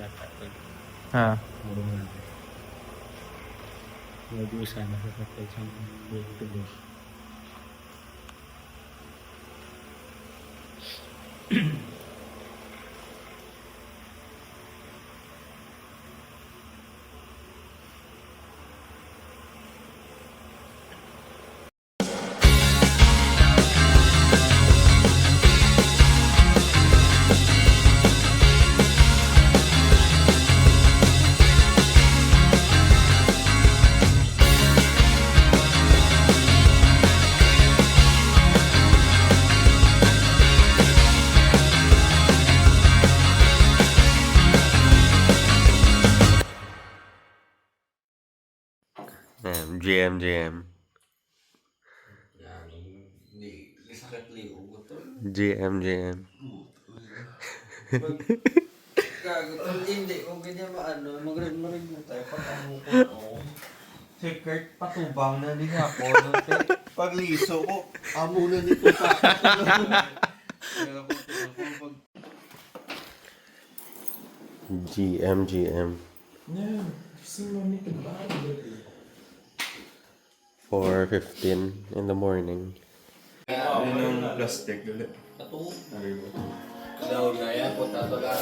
natatag. Ha. Muro mo natin. Lagi sana sa tatay sa buhay tuloy. GM. Yan, hindi sakit liog ko to. GM. Gago to, hindi ko ganyan maano, mag-red mo tayo pag ano ko. Si Kurt patubang na din ako. Pagliso ko, amo na nito pa. GM. Yeah, si Monica ba? 4:15 in the morning. Yun yung plastic ulit. Ito, Arriba. daw na yan, punta to ka.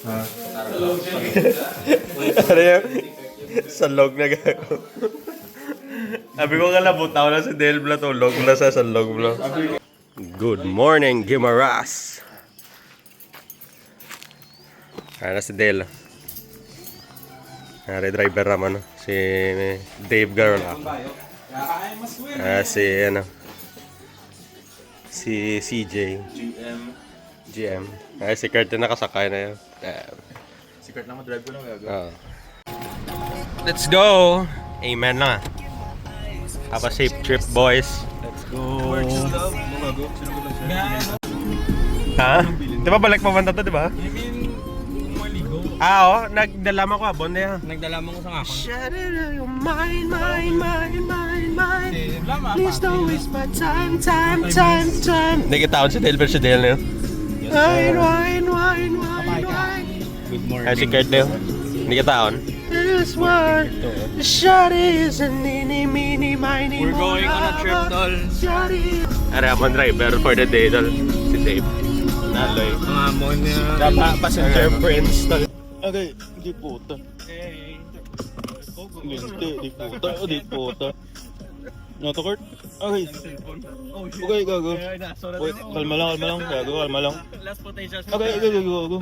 Ha? Ano yan? Salog na gago. Sabi ko nga labutaw na si Del Bla, tulog na sa salog bla. Good morning, Gimaras. Ano si Del? Driver naman, si Dave Garon ako. Si CJ. GM. Si Kurt yung nakasakay na yun. Si Kurt lang drive ko lang gagawin. Let's go! Amen lang. Have a safe trip, boys. Let's go! Ha? Di ba balik papunta to, di ba? Maligo. Nagdala mo ko, abon na yan. Nagdala mo ko sa ngakon. Shut it up, you're mine. Please don't waste my time. Hindi kita si Del, pero si Del na yun. Wine. Good morning. Ay, si Kurt na yun. Hindi kita on. This one, the shot is a mini, We're going on a trip, tol. Are akong driver for the day, tol. Si Dave. Naloy. Ang amon niya. Passenger friends, tol. Okay, di puta. Di puta. No to Kurt? Okay. Okay, gago. Wait, kalma lang. Gago, kalma lang. Last potential. Okay, gago.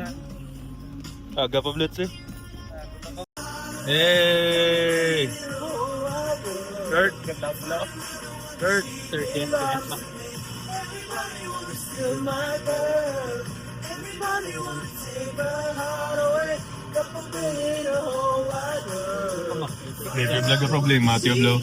Aga pa blitz eh. Hey! Kurt, 13th minute pa. May vlog ka problema, Tio Blo.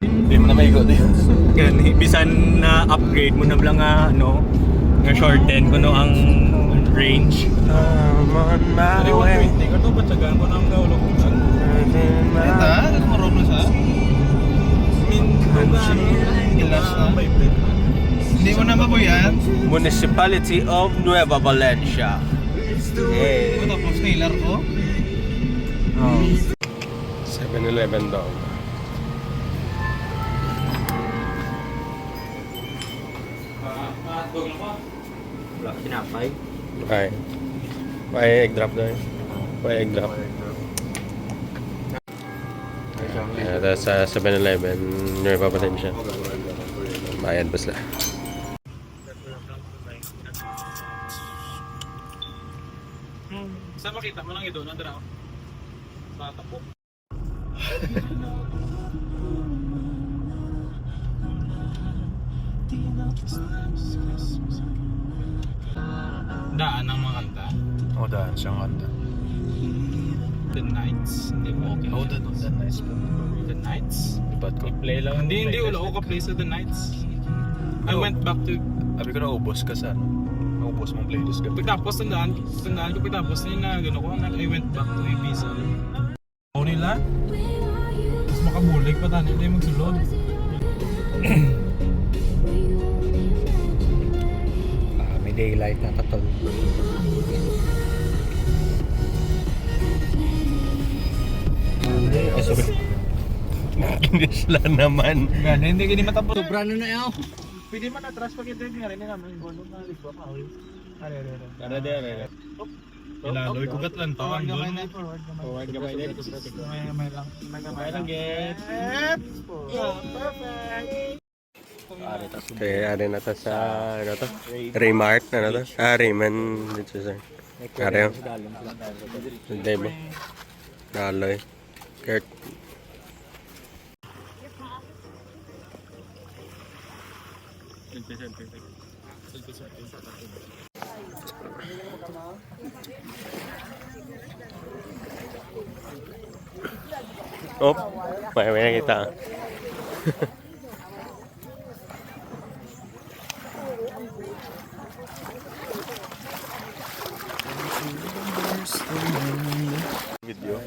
Hindi mo na maigo din. Gani, bisan na upgrade mo na lang nga shorten ko no ang range. I'm on my way. Ito ba tsagaan ko nang naulog ko siya? Ito marunong siya? Gilas na? Hindi mo na mabuyan? Municipality of Nueva Valencia. Hey. Ito po, scaler ko? 7-Eleven daw. Wala, pinapay. Ay. May egg drop daw. May egg drop. Ito sa 7-Eleven, Nueva Valencia. Bayad pa sila. Saan makita mo lang ito? Nandun ako. Sa tapo. Daan ang mga kanta. O, daan siyang kanta. The Nights. Hindi mo okay. The nice po. The Nights? Ibat ko. I-play lang. Hindi wala ako ka-play sa The Nights. I went back to... Sabi ko na ubos ka sa ano. Ubos mong playlist ka. Pagtapos, tandaan ko pagtapos na gano'n ko, I went back to Ibiza. O nila, mas makabulig pa tayo nila yung magsulod. May daylight na tatol. Ay, sorry. English lang naman. Gana, hindi gini matapos. Sobra na na yun. Pwede man na-trust pag ito nga rin naman yung gono na ligwa pa. Are. Ilaloy ko gatlan to ang gono. Forward gamay din. Gamay lang. Gamay lang get. Perfect. Okay, ari na to sa, ano to? Raymart, ano to? Rayman, dito sir. Ari yun. Hindi ba? Daloy. Kurt. Oh, may nakita. Video.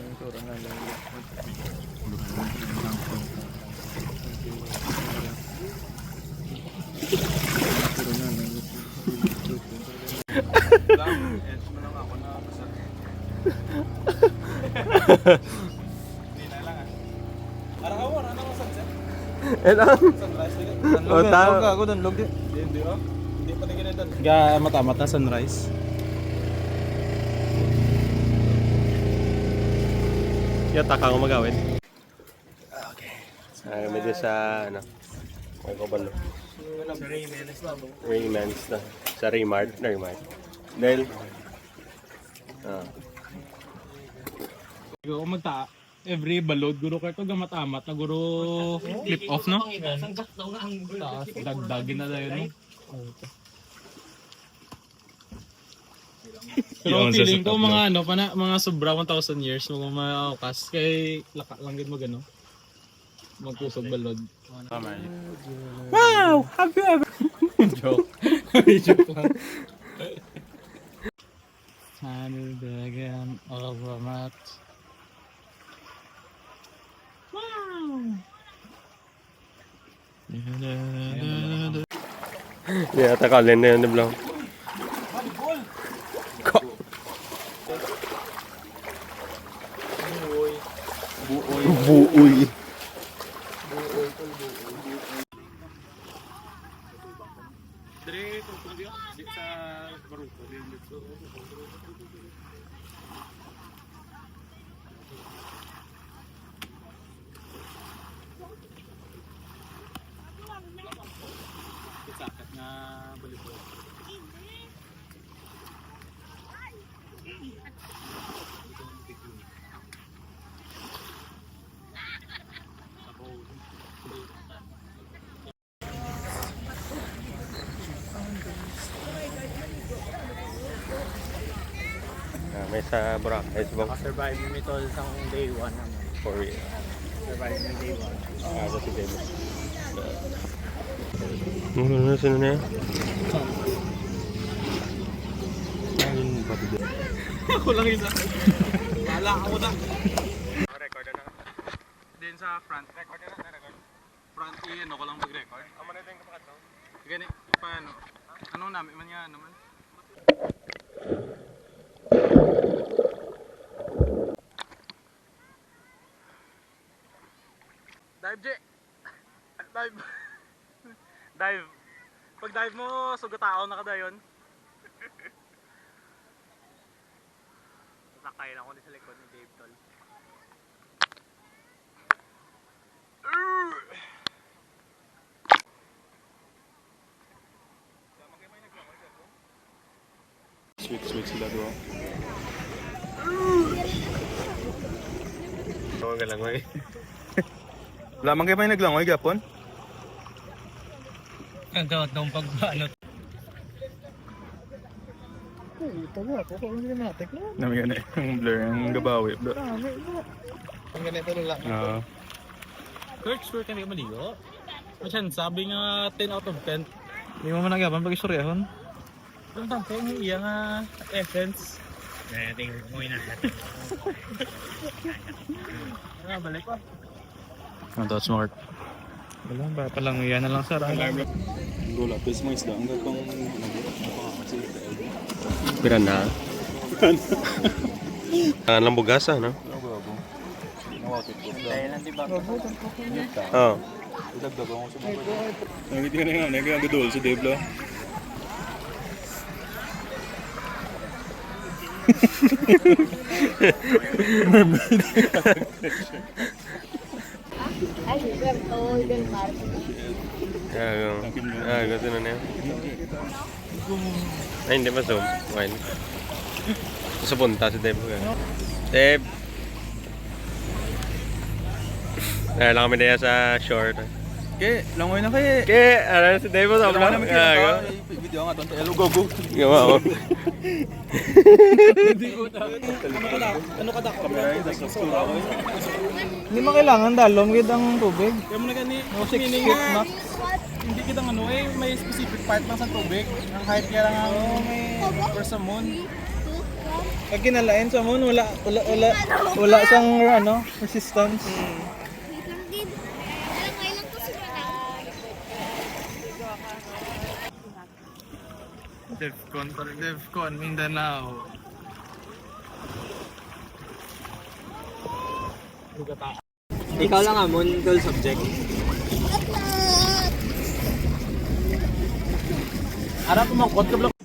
Parang ako sunset. Elang. Sunrise. Oh, tama. Ako doon, log din. Hindi oh. Hindi pa tingin doon. Ga mata-mata sunrise. Yata ka magawin. Okay. Medyo sa, ano, may kabalo. Raymans na. Sa Raymart. Dahil, Kung magta every balod guro ka to gamatamat na guro clip off no. Taas dagdagin na dayon no. Pero feeling ko mga ano mga sobra 1,000 years mga maukas kay laka lang gid magano. Magkusog balod. Wow! Have you ever joke. Joke lang. Time again over mat. yata kalin na yun, di ba? Buoy. Dire ko di sa baruto dito. Sakat na balibol. May sa Boracay, bang Survive mo ito sa day 1 naman. for real. Survive mo day 1. Kasi din. Ano sino na yan? Ako lang isa. Wala ako na. Record na. Din sa front. Record na. Front ano ko lang mag-record. Amo na din kapag to. Gani paano? Ano namin man yan naman. Dive, J! Dive! Dive! Pag dive mo, sugatao na ka dayon. Sakay na ako sa likod ni Dave Tol. Sweet sila doon. Oo, galangoy. Lamang kayo may naglangoy gapon? Ang gawat ng pag-ano. Nami gani ang blur ang gabawi. Ang ganito lang. Ah. Kurt, sure ka na maligo? Masyan, sabi nga 10 out of 10. Hindi mo man nagyapan pag istoryahon. Ang tangke ng iya nga essence. Tingin mo ina. Balik ko. Ang touch mark. Wala ba palang iya na lang sa rang. Gula, pes mo isda. Ang gatong Piran na. Tangan lang bugasa, no? Oo. Idagdag ako sa mga. Nangiti ka na nga, nagkagadol si Dave lang. Gusto na na yun. Ay, hindi pa zoom. Fine. Sa punta si Dave. Dave! Dahil lang kami na sa shore. Ke, langoy na kaya. Ano na si Dave mo sa vlog? Video nga tonto. Hello, go. Gawa ko. Ano ka dako? Kamera yun, tapos nagsutura ko yun. Hindi mo kailangan dalom gid ang tubig. Kaya mo na gani. No, 6 feet max. Hindi kita ano may specific part lang sa tubig. Ang height kaya lang ang for sa moon. Pag kinalain sa moon, wala sang resistance. Defcon, Mindanao. Ikaw lang amon, goal subject. Ara pumakot ka blok.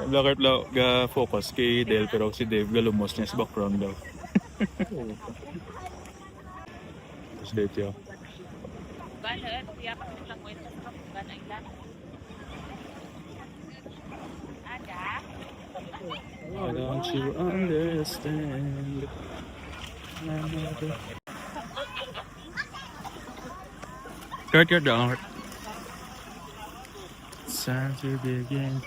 Blackheart lang ga-focus kay Del pero si Dave galumos niya sa background daw. Tapos Dave yun. Why don't you understand? Kurt down. It's time to begin.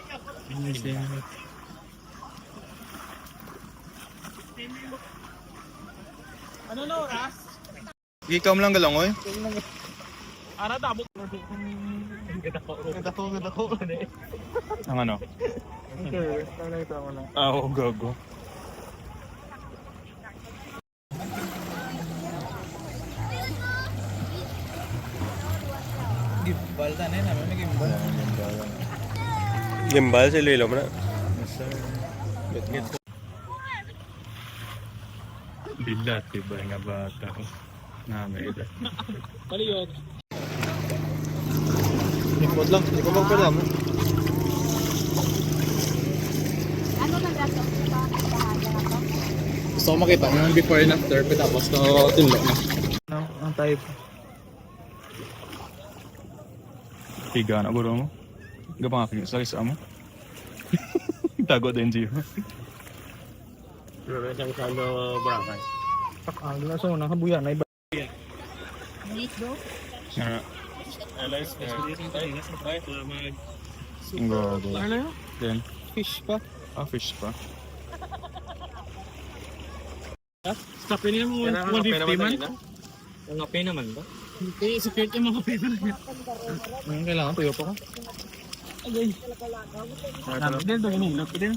Ano na oras? Ikaw lang galangoy? Ara tabok. Gadako. Ang ano? Okay, sana ito mo na. Oo, gago. Gimbal ta na namin may gimbal. Gimbal si Lilo mo na. Bilat, diba nga bata ko? Namin ito. Paliyog. Likod lang pala mo. Ano nang gato? Gusto ko makita ng before and after, tapos no tinlo na. Ang type. Higa na guro mo? Gapang aking sa isa mo? Tago din siya. Pero isang salo barangay. Ang na so nakabuyan ay Gago. ano? Then, Fish pa. fish pa. Stop niya mo 150 man. Ang kape naman ba? Hindi, security mo kape pa rin. Ngayon kailangan tuyo pa ka. Agay. Namin din, doon inulog ko din.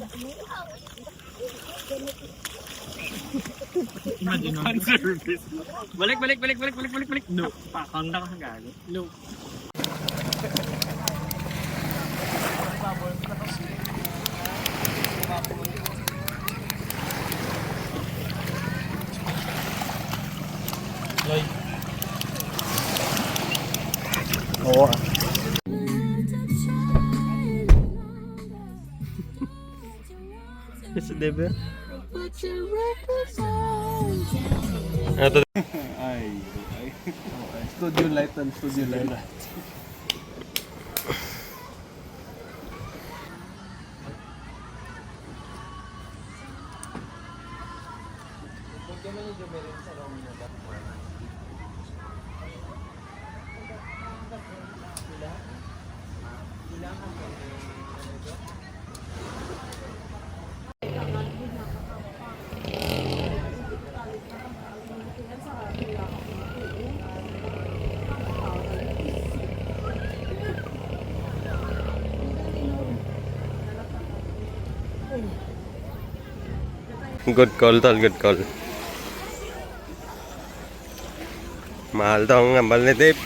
Imagine mo. Service. Balik. No. Pakang na ka gago. No. Oo. Si Dave. Ito. Ay. Studio light and studio light. Good call, tol. Good call. Mahal tong ambal ni Tip.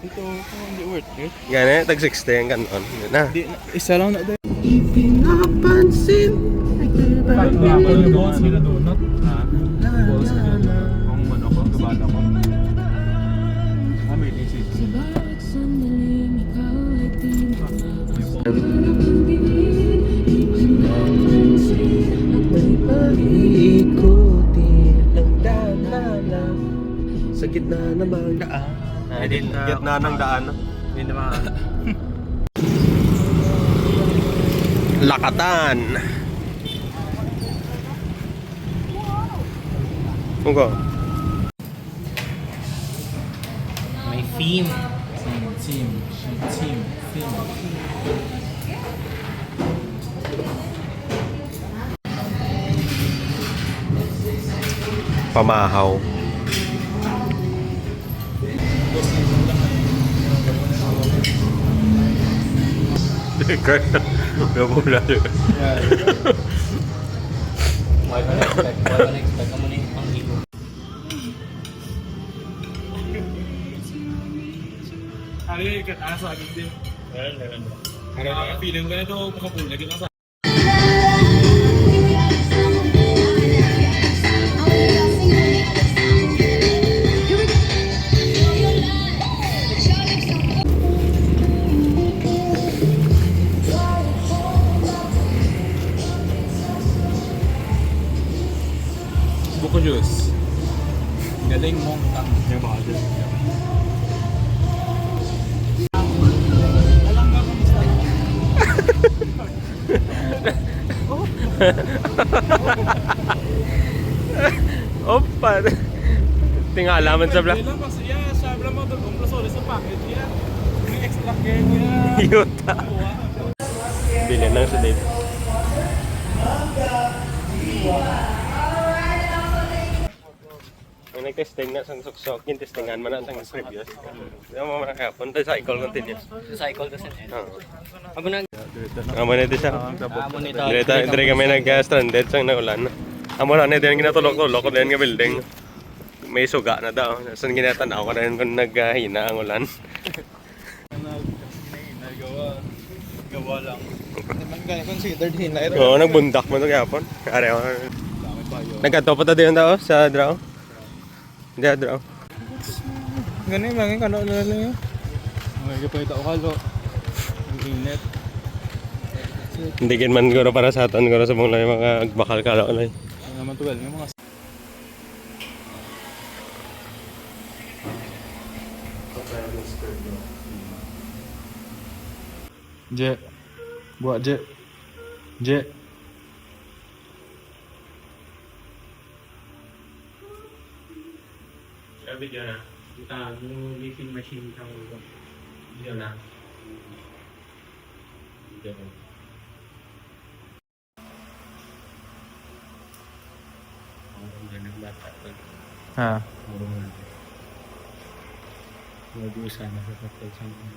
Ito, hindi worth it. Gani, tag 60 ang kanon. Na. Isa lang na din. Pinapansin. Balls nila donut. Ha? Balls nila. Kung ano ko, gabala ko. May disease. Ikuti ng daan sa gitna ng mga daan. Gitna ng daan. Hindi naman. Lakatan. Ugo. May theme. Theme. Pamahaw. Kaya, nabula yun. Why don't expect? Kamu nih pang ibu. Hari ini kat asa gitu. Ada feeling kan itu makapul lagi asa. Buko juice. Galing mong tang yung mga juice. Opa. Tingala man sa vlog. Ilang kasi ya, sabi lang mo to kung plus sa packet ya. May extra care niya. Yuta. Bilhin lang sa date. May nag-testing na sang suksok. Yung testingan man na sang previous. Hindi mo man nakapon. Tayo sa cycle continuous. Cycle kasi. Oo. Abo na. Amo na ito siya. Amo nito. Dire kami nag-stranded sang naulan. Amo na din ginatulok-tulok ko din nga building. May suga na daw. Saan ginatanaw ko na rin kung naghahina ang ulan. Gawa lang. Naman kaya considered hinay. Oo, nagbundak mo ito kapon. Kaya nagkato pa din daw sa draw. Hindi draw. Ganun lang yung kano na lang yun. Okay, pa ito kalo. Ang init. Hindi kin man guro para sa aton guro sa mga mga bakal kalo na. Ang naman 12 yung mga Je. Buat je. Je. Video na. Kita yung living machine kang video na. Video na. Ang ganang bata. Ha. Mag-usa na sa kapal sa mga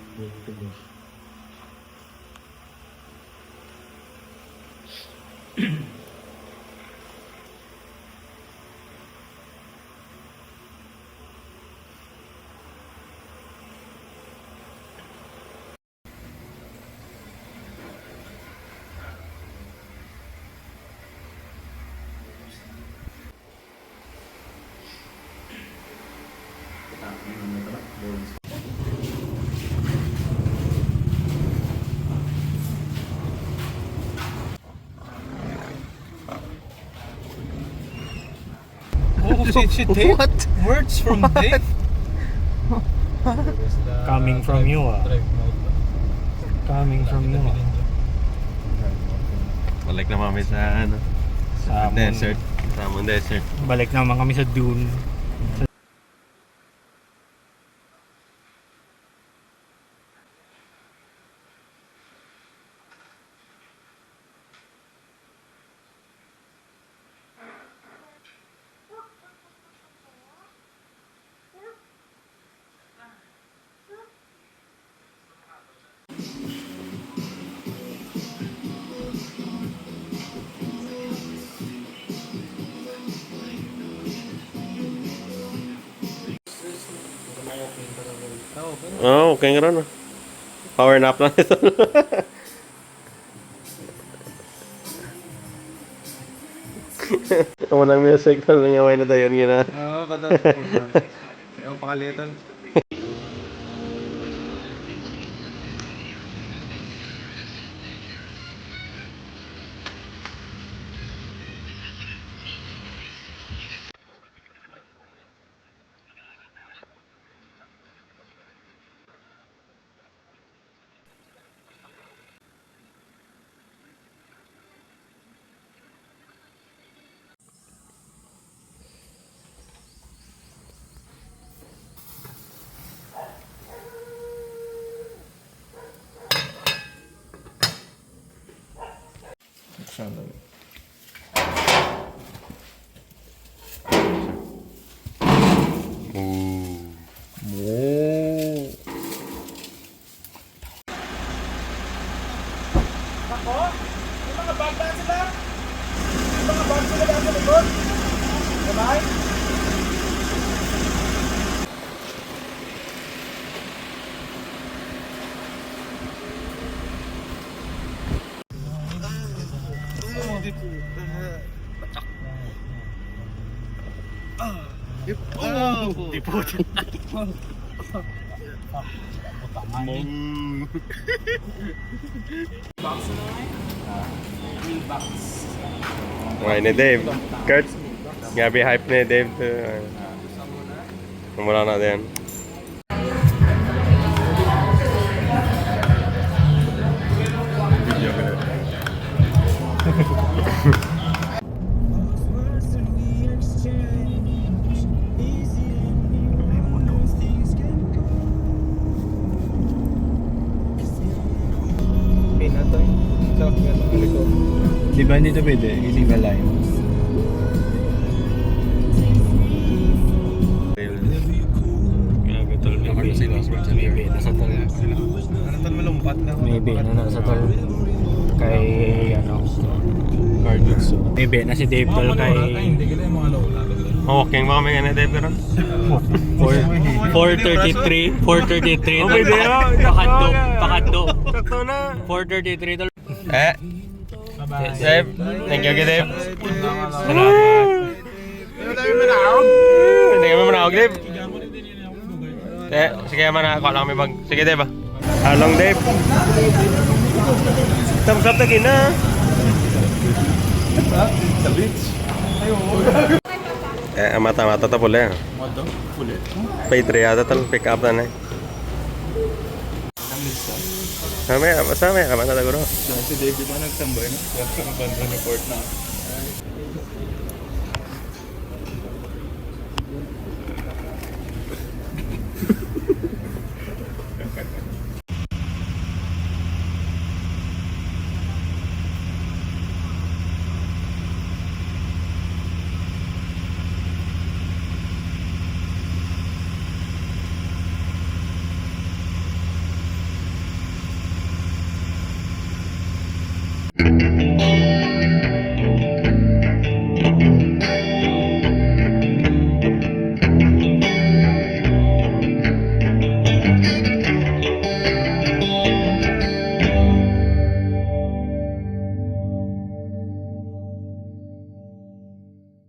Shit, what? Words from Dave? Coming from you Coming from you Balik na kami sa ano, Sa desert. Sa Amon Desert. Balik naman kami sa dune. Oh, okay nga ron. Power nap lang ito. Unang music na nangaway na tayo yun na. Oo, patas. Ayaw pakalitan. Okay ni Dave. Kurt, gabi hype ni Dave. Mula natin. Di ba hindi ito pwede? Single line. Maybe, nasa tol. Ano ito malumpat na? Maybe, nasa tol. Kay, ano, Cardinals. Maybe, na si Dave tol kay... Hindi ka na yung mga lola. Walking ba kami nga Dave karon? 4:33. 4:33 tol. Pakadto. Sakto na. 4:33 tol. Dave, thank you Dave. Salamat. Hindi kami manawag Dave. Sige man ako lang kami bag. Sige Dave ah. Halong Dave. Thumbs up lagi na. Sa beach. Mata-mata ta pula. Mata? Kulit. Pay 3 ata tal pick up na. Samay ka man na siguro. Si David na nagsambay na. Kaya banda report na.